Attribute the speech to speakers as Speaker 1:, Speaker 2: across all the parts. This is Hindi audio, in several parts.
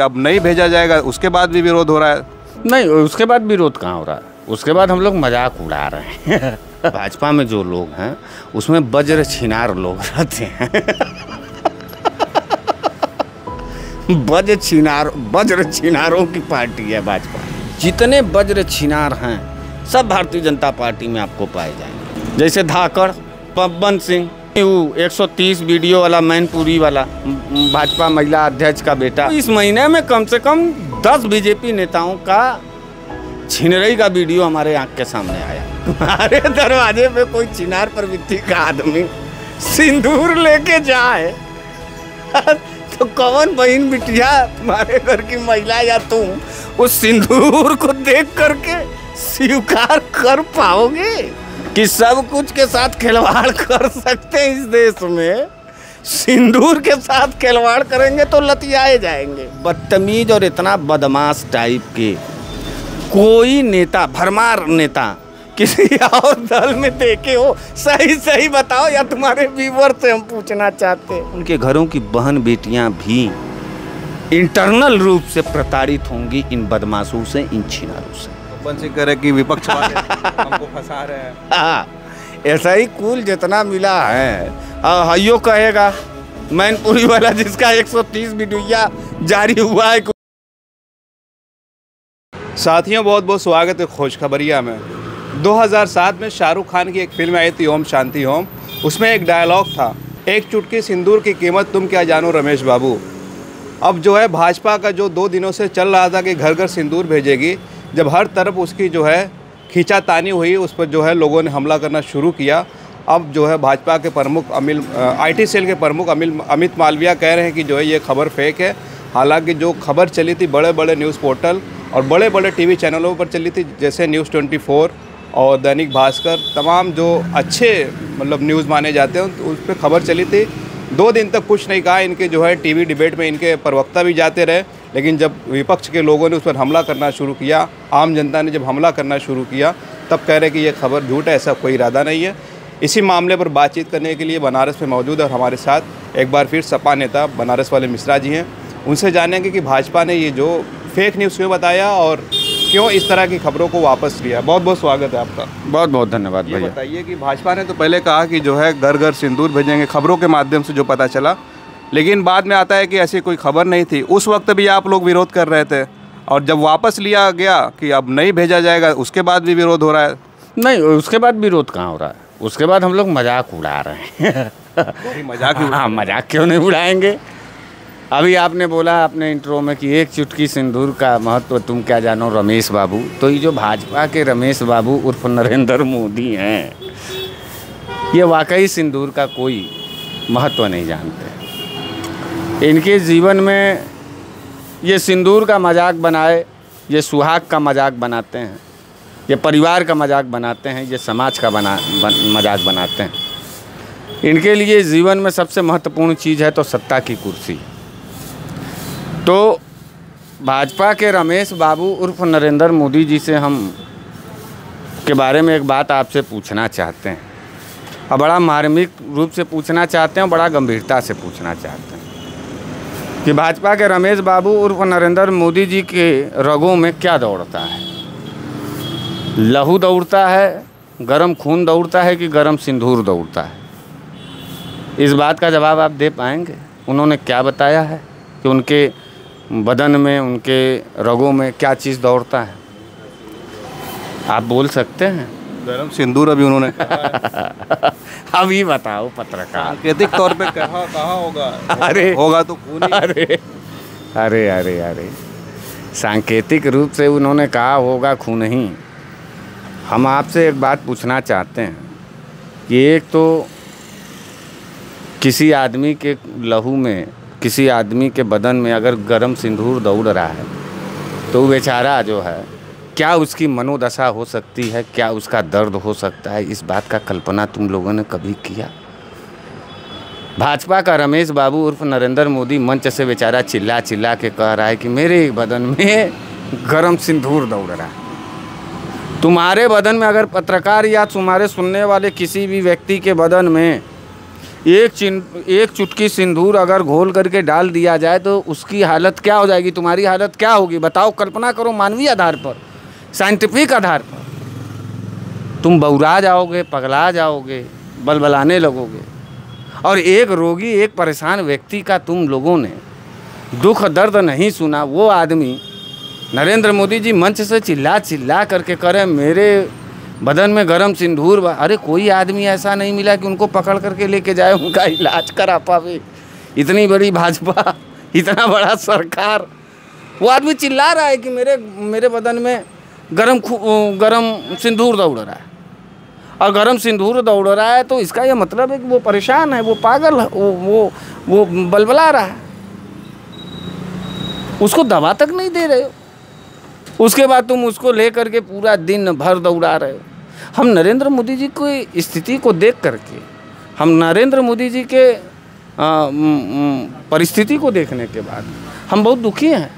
Speaker 1: अब नहीं भेजा जाएगा, उसके बाद भी विरोध हो रहा है।
Speaker 2: नहीं, उसके बाद विरोध कहाँ हो रहा है, उसके बाद हम लोग मजाक उड़ा रहे हैं। भाजपा में जो लोग हैं उसमें वज्र छिनार लोग रहते हैं। वज्र छिनारों की पार्टी है भाजपा। जितने वज्र छिनार हैं सब भारतीय जनता पार्टी में आपको पाए जाएंगे। जैसे धाकड़, पवन सिंह, 130 वीडियो वाला मैनपुरी वाला भाजपा महिला अध्यक्ष का बेटा। इस महीने में कम से कम 10 बीजेपी नेताओं का छिनरई का वीडियो हमारे आंख के सामने आया। हमारे दरवाजे पे कोई छिनार प्रवृत्ति का आदमी सिंदूर लेके जाए तो कौन बहन बिटिया तुम्हारे घर की महिला या तुम उस सिंदूर को देख करके स्वीकार कर पाओगे कि सब कुछ के साथ खिलवाड़ कर सकते हैं इस देश में? सिंदूर के साथ खिलवाड़ करेंगे तो लतियाए जाएंगे। बदतमीज और इतना बदमाश टाइप के कोई नेता, भरमार नेता किसी और दल में देखे हो? सही सही बताओ, या तुम्हारे व्यूअर से हम पूछना चाहते हैं। उनके घरों की बहन बेटियां भी इंटरनल रूप से प्रताड़ित होंगी इन बदमाशों से, इन छिनारों से।
Speaker 1: पवन सिंह कह रहे कि विपक्ष वाले हमको फंसा रहे हैं।
Speaker 2: हाँ, ऐसा ही कूल जितना मिला है। हयो कहेगा मैनपुरी वाला जिसका 130 वीडियो जारी हुआ है।
Speaker 1: साथियों, बहुत बहुत स्वागत है खुशखबरिया में। 2007 में शाहरुख खान की एक फिल्म आई थी ओम शांति ओम। उसमें एक डायलॉग था, एक चुटकी सिंदूर की कीमत तुम क्या जानो रमेश बाबू। अब जो है भाजपा का जो 2 दिनों से चल रहा था कि घर घर सिंदूर भेजेगी, जब हर तरफ उसकी जो है खींचातानी हुई, उस पर जो है लोगों ने हमला करना शुरू किया। अब जो है भाजपा के प्रमुख IT सेल के प्रमुख अमित मालविया कह रहे हैं कि जो है ये खबर फेक है। हालांकि जो खबर चली थी बड़े बड़े न्यूज़ पोर्टल और बड़े बड़े टीवी चैनलों पर चली थी, जैसे न्यूज़ 24 और दैनिक भास्कर, तमाम जो अच्छे मतलब न्यूज़ माने जाते हैं तो उस पर खबर चली थी। 2 दिन तक कुछ नहीं कहा। इनके जो है टीवी डिबेट में इनके प्रवक्ता भी जाते रहे, लेकिन जब विपक्ष के लोगों ने उस पर हमला करना शुरू किया, आम जनता ने जब हमला करना शुरू किया, तब कह रहे कि ये खबर झूठ है, ऐसा कोई इरादा नहीं है। इसी मामले पर बातचीत करने के लिए बनारस में मौजूद है और हमारे साथ एक बार फिर सपा नेता बनारस वाले मिश्रा जी हैं। उनसे जानेंगे कि भाजपा ने ये जो फेक न्यूज़ क्यों बताया और क्यों इस तरह की खबरों को वापस लिया। बहुत बहुत स्वागत है आपका।
Speaker 2: बहुत बहुत धन्यवाद भैया।
Speaker 1: बताइए कि भाजपा ने तो पहले कहा कि जो है घर घर सिंदूर भेजेंगे, खबरों के माध्यम से जो पता चला, लेकिन बाद में आता है कि ऐसी कोई खबर नहीं थी। उस वक्त भी आप लोग विरोध कर रहे थे और जब वापस लिया गया कि अब नहीं भेजा जाएगा, उसके बाद भी विरोध हो रहा है।
Speaker 2: नहीं, उसके बाद विरोध कहाँ हो रहा है, उसके बाद हम लोग मजाक उड़ा रहे हैं।
Speaker 1: मजाक?
Speaker 2: हाँ, मजाक क्यों नहीं उड़ाएंगे। अभी आपने बोला अपने इंट्रो में कि एक चुटकी सिंदूर का महत्व तुम क्या जानो रमेश बाबू। तो ये जो भाजपा के रमेश बाबू उर्फ नरेंद्र मोदी हैं, ये वाकई सिंदूर का कोई महत्व नहीं जानते। इनके जीवन में ये सिंदूर का मजाक बनाए, ये सुहाग का मजाक बनाते हैं, ये परिवार का मजाक बनाते हैं, ये समाज का मजाक बनाते हैं। इनके लिए जीवन में सबसे महत्वपूर्ण चीज़ है तो सत्ता की कुर्सी। तो भाजपा के रमेश बाबू उर्फ नरेंद्र मोदी जी से हम के बारे में एक बात आपसे पूछना चाहते हैं, और बड़ा मार्मिक रूप से पूछना चाहते हैं और बड़ा गंभीरता से पूछना चाहते हैं कि भाजपा के रमेश बाबू उर्फ नरेंद्र मोदी जी के रगों में क्या दौड़ता है? लहू दौड़ता है, गरम खून दौड़ता है कि गरम सिंदूर दौड़ता है? इस बात का जवाब आप दे पाएंगे? उन्होंने क्या बताया है कि उनके बदन में, उनके रगों में क्या चीज़ दौड़ता है? आप बोल सकते हैं?
Speaker 1: गरम सिंदूर अभी उन्होंने
Speaker 2: अभी बताओ पत्रकार।
Speaker 1: सांकेतिक तौर पे कहा होगा।
Speaker 2: अरे
Speaker 1: होगा तो खून ही।
Speaker 2: अरे अरे अरे सांकेतिक रूप से उन्होंने कहा होगा खून ही। हम आपसे एक बात पूछना चाहते हैं कि एक तो किसी आदमी के लहू में, किसी आदमी के बदन में अगर गरम सिंदूर दौड़ रहा है तो बेचारा जो है, क्या उसकी मनोदशा हो सकती है, क्या उसका दर्द हो सकता है? इस बात का कल्पना तुम लोगों ने कभी किया? भाजपा का रमेश बाबू उर्फ नरेंद्र मोदी मंच से बेचारा चिल्ला चिल्ला के कह रहा है कि मेरे बदन में गरम सिंदूर दौड़ रहा है। तुम्हारे बदन में अगर पत्रकार या तुम्हारे सुनने वाले किसी भी व्यक्ति के बदन में एक चुटकी सिंदूर अगर घोल करके डाल दिया जाए तो उसकी हालत क्या हो जाएगी, तुम्हारी हालत क्या होगी बताओ, कल्पना करो। मानवीय आधार पर, साइंटिफिक आधार पर तुम बौरा जाओगे, पगला जाओगे, बलबलाने लगोगे। और एक रोगी, एक परेशान व्यक्ति का तुम लोगों ने दुख दर्द नहीं सुना। वो आदमी नरेंद्र मोदी जी मंच से चिल्ला चिल्ला करके करे मेरे बदन में गरम सिंदूर। अरे कोई आदमी ऐसा नहीं मिला कि उनको पकड़ करके लेके जाए, उनका इलाज करा पावे। इतनी बड़ी भाजपा, इतना बड़ा सरकार, वो आदमी चिल्ला रहा है कि मेरे बदन में गरम सिंदूर दौड़ रहा है। और गरम सिंदूर दौड़ रहा है तो इसका ये मतलब है कि वो परेशान है, वो पागल है, वो बलबला रहा है। उसको दवा तक नहीं दे रहे हो, उसके बाद तुम उसको ले करके पूरा दिन भर दौड़ा रहे हो। हम नरेंद्र मोदी जी की स्थिति को देख करके, हम नरेंद्र मोदी जी के परिस्थिति को देखने के बाद हम बहुत दुखी हैं।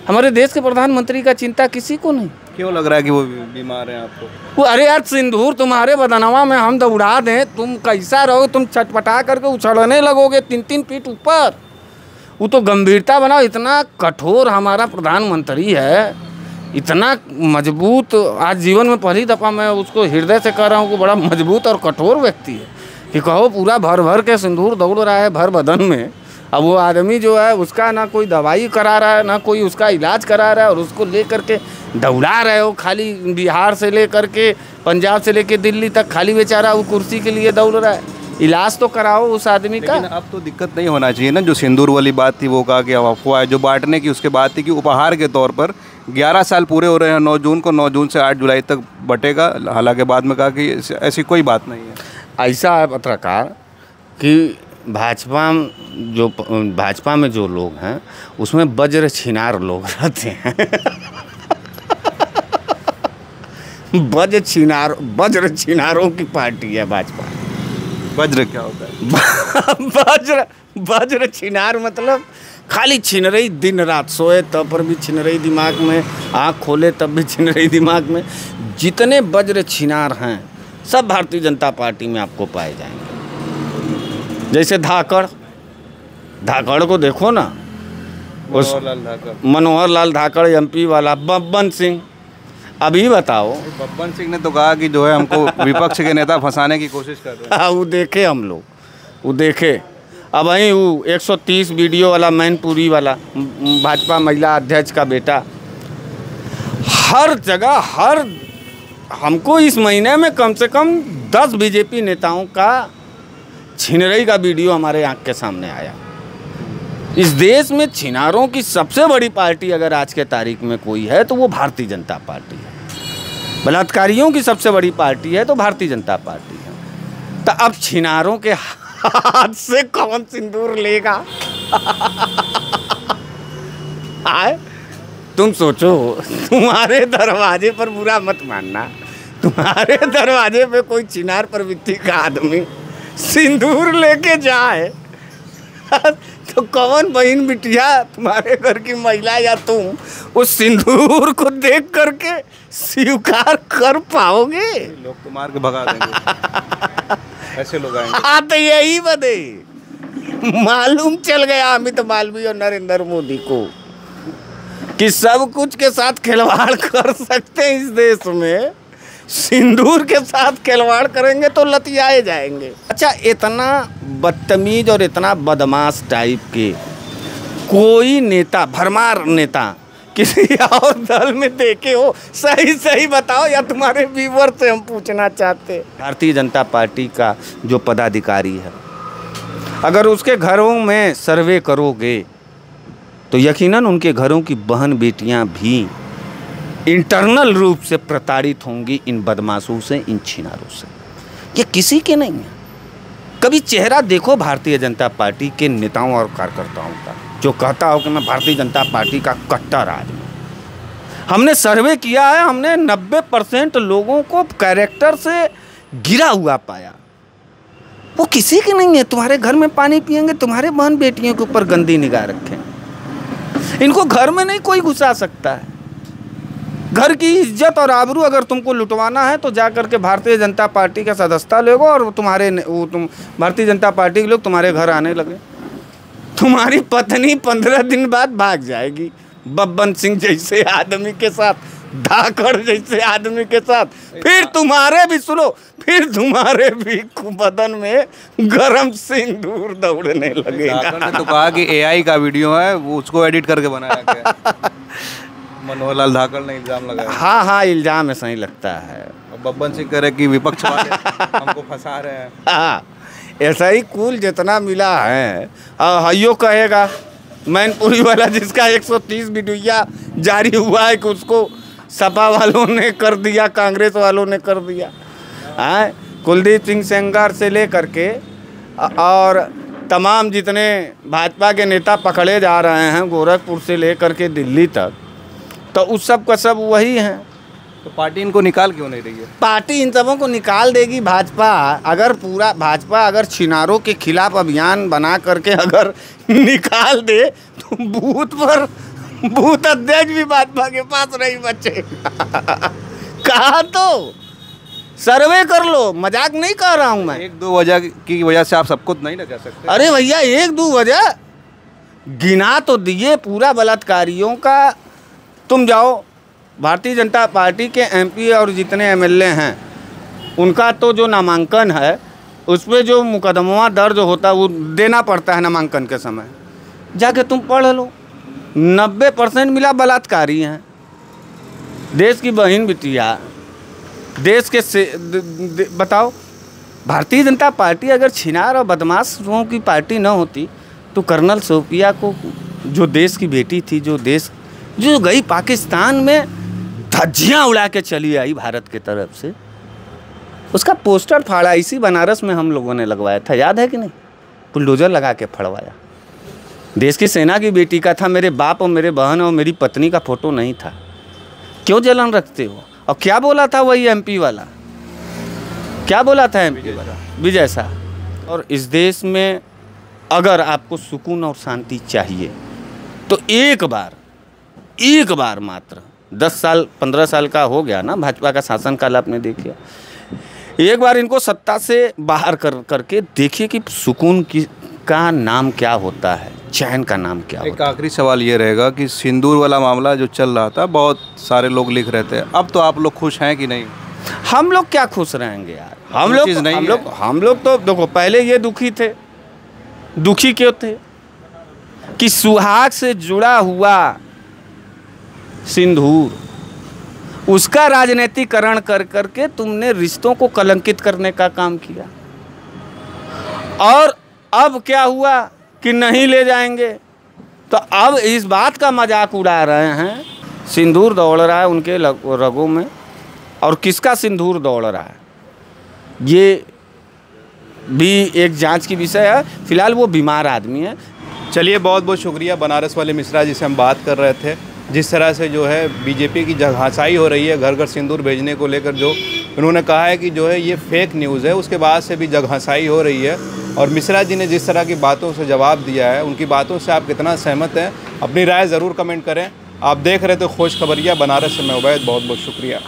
Speaker 2: हमारे देश के प्रधानमंत्री का चिंता किसी को नहीं।
Speaker 1: क्यों लग रहा है कि वो बीमार हैं आपको?
Speaker 2: वो अरे यार, सिंदूर तुम्हारे बदनवा में हम दौड़ा दें, तुम कैसा रहोगे? तुम छटपटा करके उछलने लगोगे 3-3 फीट ऊपर। वो तो गंभीरता बनाओ। इतना कठोर हमारा प्रधानमंत्री है, इतना मजबूत। आज जीवन में पहली दफ़ा मैं उसको हृदय से कह रहा हूँ कि बड़ा मजबूत और कठोर व्यक्ति है कि कहो पूरा भर भर के सिंदूर दौड़ रहा है भर बदन में। अब वो आदमी जो है उसका ना कोई दवाई करा रहा है, ना कोई उसका इलाज करा रहा है, और उसको ले करके दौड़ा रहे हो। खाली बिहार से ले करके पंजाब से लेके दिल्ली तक खाली बेचारा वो कुर्सी के लिए दौड़ रहा है। इलाज तो कराओ उस आदमी का।
Speaker 1: अब तो दिक्कत नहीं होना चाहिए ना। जो सिंदूर वाली बात थी वो कहा कि अफवाह है, जो बांटने की उसके बात थी कि उपहार के तौर पर 11 साल पूरे हो रहे हैं 9 जून को, 9 जून से 8 जुलाई तक बटेगा। हालांकि बाद में कहा कि ऐसी कोई बात नहीं है।
Speaker 2: ऐसा है पत्रकार कि भाजपा में जो लोग हैं उसमें वज्र छिनार लोग रहते हैं। वज्र छिनारों की पार्टी है भाजपा।
Speaker 1: वज्र क्या होता है?
Speaker 2: वज्र छिनार मतलब खाली छिन रही, दिन रात सोए तब पर भी छिन रही दिमाग में, आँख खोले तब भी छिन रही दिमाग में। जितने वज्र छिनार हैं सब भारतीय जनता पार्टी में आपको पाए जाएंगे। जैसे धाकड़ को देखो ना, उस मनोहर लाल धाकड़ MP वाला, बब्बन सिंह। अभी बताओ,
Speaker 1: बब्बन सिंह ने तो कहा कि जो है हमको विपक्ष के नेता फंसाने की कोशिश कर रहे हैं।
Speaker 2: हाँ, वो देखे हम लोग, वो देखे। अब वहीं वो 130 वीडियो वाला मैनपुरी वाला भाजपा महिला अध्यक्ष का बेटा, हर जगह हमको इस महीने में कम से कम 10 बीजेपी नेताओं का छिनरई का वीडियो हमारे आँख के सामने आया। इस देश में छिनारों की सबसे बड़ी पार्टी अगर आज के तारीख में कोई है तो वो भारतीय जनता पार्टी है। बलात्कारियों की सबसे बड़ी पार्टी है तो भारतीय जनता पार्टी है। तो अब छिनारों के हाथ से कौन सिंदूर लेगा? आए तुम सोचो, तुम्हारे दरवाजे पर बुरा मत मानना, तुम्हारे दरवाजे पे कोई छिनार प्रवृत्ति का आदमी सिंदूर लेके जाए तो कौन बहन बिटिया, तुम्हारे घर की महिला या तुम उस सिंदूर को देख करके स्वीकार कर पाओगे?
Speaker 1: लोग तो मार के भगा देंगे। ऐसे लोग आएंगे।
Speaker 2: हाँ, तो यही बदे मालूम चल गया अमित मालवीय और नरेंद्र मोदी को कि सब कुछ के साथ खिलवाड़ कर सकते हैं इस देश में। सिंदूर के साथ खिलवाड़ करेंगे तो लतियाए जाएंगे। अच्छा, इतना बदतमीज और इतना बदमाश टाइप के कोई नेता, भरमार नेता किसी और दल में देखे हो? सही बताओ, या तुम्हारे व्यूअर से हम पूछना चाहते। भारतीय जनता पार्टी का जो पदाधिकारी है, अगर उसके घरों में सर्वे करोगे तो यकीनन उनके घरों की बहन बेटियां भी इंटरनल रूप से प्रताड़ित होंगी इन बदमाशों से, इन छिनारों से। ये किसी के नहीं है। कभी चेहरा देखो भारतीय जनता पार्टी के नेताओं और कार्यकर्ताओं का, जो कहता हो कि मैं भारतीय जनता पार्टी का कट्टर आदमी। हमने सर्वे किया है, हमने 90% लोगों को कैरेक्टर से गिरा हुआ पाया। वो किसी के नहीं है। तुम्हारे घर में पानी पिएंगे, तुम्हारे बहन बेटियों के ऊपर गंदी निगाह रखें। इनको घर में नहीं कोई घुसा सकता है। घर की इज्जत और आबरू अगर तुमको लुटवाना है तो जा करके भारतीय जनता पार्टी का सदस्यता लेगो और तुम भारतीय जनता पार्टी के लोग तुम्हारे घर आने लगे। तुम्हारी पत्नी 15 दिन बाद भाग जाएगी बब्बन सिंह जैसे आदमी के साथ, धाकड़ जैसे आदमी के साथ। फिर तुम्हारे भी सुनो, फिर तुम्हारे भी बदन में गरम सिंदूर दौड़ने लगेगा।
Speaker 1: धाकड़ ने तो कहा कि AI का वीडियो है, वो उसको एडिट करके बनाया गया। मनोहर लाल धाकड़ ने इल्जाम लगाया।
Speaker 2: हाँ हाँ, इल्जाम ऐसा ही लगता है।
Speaker 1: बब्बन सिंह कह रहे कि विपक्ष वाले हमको फंसा रहे हैं।
Speaker 2: हाँ, ऐसा ही कुल जितना मिला है। हयो कहेगा मैनपुरी वाला जिसका 130 वीडियो जारी हुआ है कि उसको सपा वालों ने कर दिया, कांग्रेस वालों ने कर दिया। हाँ, कुलदीप सिंह सेंगर से लेकर के और तमाम जितने भाजपा के नेता पकड़े जा रहे हैं गोरखपुर से लेकर के दिल्ली तक, तो उस सब का सब वही हैं।
Speaker 1: तो पार्टी इनको निकाल क्यों नहीं रही है?
Speaker 2: पार्टी इन सबों को निकाल देगी। भाजपा अगर छिनारों के खिलाफ अभियान बना करके अगर निकाल दे तो बूथ अध्यक्ष भी भाजपा के पास नहीं बचेगा। कहा तो सर्वे कर लो, मजाक नहीं कर रहा हूँ मैं।
Speaker 1: 1-2 वजह की वजह से आप सबको नहीं ना कह सकते।
Speaker 2: अरे भैया 1-2 वजह गिना तो दिए पूरा बलात्कारियों का। तुम जाओ भारतीय जनता पार्टी के MP और जितने MLA हैं उनका तो जो नामांकन है उस पर जो मुकदमा दर्ज होता है वो देना पड़ता है नामांकन के समय। जाके तुम पढ़ लो, 90% मिला बलात्कारी हैं। देश की बहन बिटिया, देश के बताओ, भारतीय जनता पार्टी अगर छिनार और बदमाशों की पार्टी न होती तो कर्नल सोफिया को, जो देश की बेटी थी, जो गई पाकिस्तान में धज्जियाँ उड़ा के चली आई भारत के तरफ से, उसका पोस्टर फाड़ा इसी बनारस में हम लोगों ने लगवाया था, याद है कि नहीं? बुलडोजर लगा के फड़वाया। देश की सेना की बेटी का था, मेरे बाप और मेरे बहन और मेरी पत्नी का फोटो नहीं था। क्यों जलन रखते हो? और क्या बोला था वही MP वाला, क्या बोला था MP वाला? विजय शाह। और इस देश में अगर आपको सुकून और शांति चाहिए तो एक बार मात्र 10 साल 15 साल का हो गया ना भाजपा का शासनकाल, आपने देखिए, एक बार इनको सत्ता से बाहर करके देखिए कि सुकून का नाम क्या होता है, चैन का नाम क्या होता है।
Speaker 1: एक आखिरी सवाल ये रहेगा कि सिंदूर वाला मामला जो चल रहा था, बहुत सारे लोग लिख रहे थे, अब तो आप लोग खुश हैं कि नहीं?
Speaker 2: हम लोग क्या खुश रहेंगे यार, हम लोग तो देखो पहले ये दुखी थे। दुखी क्यों थे? कि सुहाग से जुड़ा हुआ सिंदूर, उसका राजनीतिकरण कर करके तुमने रिश्तों को कलंकित करने का काम किया। और अब क्या हुआ कि नहीं ले जाएंगे, तो अब इस बात का मजाक उड़ा रहे हैं। सिंदूर दौड़ रहा है उनके रगों में, और किसका सिंदूर दौड़ रहा है ये भी एक जांच की विषय है। फिलहाल वो बीमार आदमी है।
Speaker 1: चलिए, बहुत बहुत शुक्रिया बनारस वाले मिश्रा जी से हम बात कर रहे थे। जिस तरह से जो है बीजेपी की जगहासाई हो रही है घर घर सिंदूर भेजने को लेकर, जो उन्होंने कहा है कि जो है ये फेक न्यूज़ है, उसके बाद से भी जगहासाई हो रही है। और मिश्रा जी ने जिस तरह की बातों से जवाब दिया है, उनकी बातों से आप कितना सहमत हैं, अपनी राय ज़रूर कमेंट करें। आप देख रहे थे खोज खबरिया बनारस से मैं उबैद, बहुत बहुत शुक्रिया।